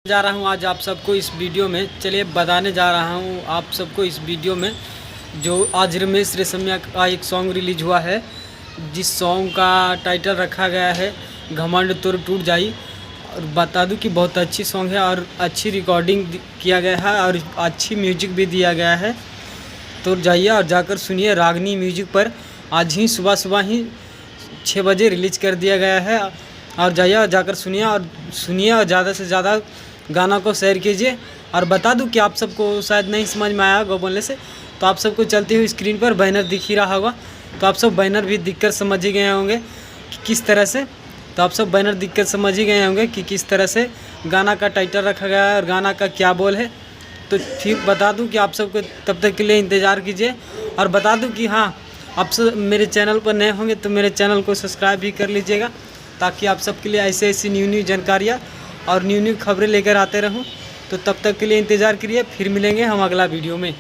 जा रहा हूँ आज आप सबको इस वीडियो में। चलिए बताने जा रहा हूँ आप सबको इस वीडियो में जो आज रमेश रेशमिया का एक सॉन्ग रिलीज हुआ है, जिस सॉन्ग का टाइटल रखा गया है घमंड तोर टूट जाई। और बता दूं कि बहुत अच्छी सॉन्ग है और अच्छी रिकॉर्डिंग किया गया है और अच्छी म्यूजिक भी दिया गया है। तो जाइए और जाकर सुनिए। रागनी म्यूजिक पर आज ही सुबह ही 6 बजे रिलीज कर दिया गया है। और जाइए और जाकर सुनिए और ज़्यादा से ज़्यादा गाना को शेयर कीजिए। और बता दूं कि आप सबको शायद नहीं समझ में आया गो बोलने से, तो आप सबको चलती हुई स्क्रीन पर बैनर दिख ही रहा होगा, तो आप सब बैनर भी दिखकर समझ ही गए होंगे कि किस तरह से। तो आप सब बैनर दिखकर समझ ही गए होंगे कि किस तरह से गाना का टाइटल रखा गया है और गाना का क्या बोल है। तो ठीक बता दूं कि आप सबको तब तक के लिए इंतज़ार कीजिए। और बता दूं कि हाँ, आप सब मेरे चैनल पर नए होंगे तो मेरे चैनल को सब्सक्राइब भी कर लीजिएगा, ताकि आप सबके लिए ऐसी न्यू जानकारियाँ और न्यू खबरें लेकर आते रहूं। तो तब तक के लिए इंतज़ार करिए, फिर मिलेंगे हम अगला वीडियो में।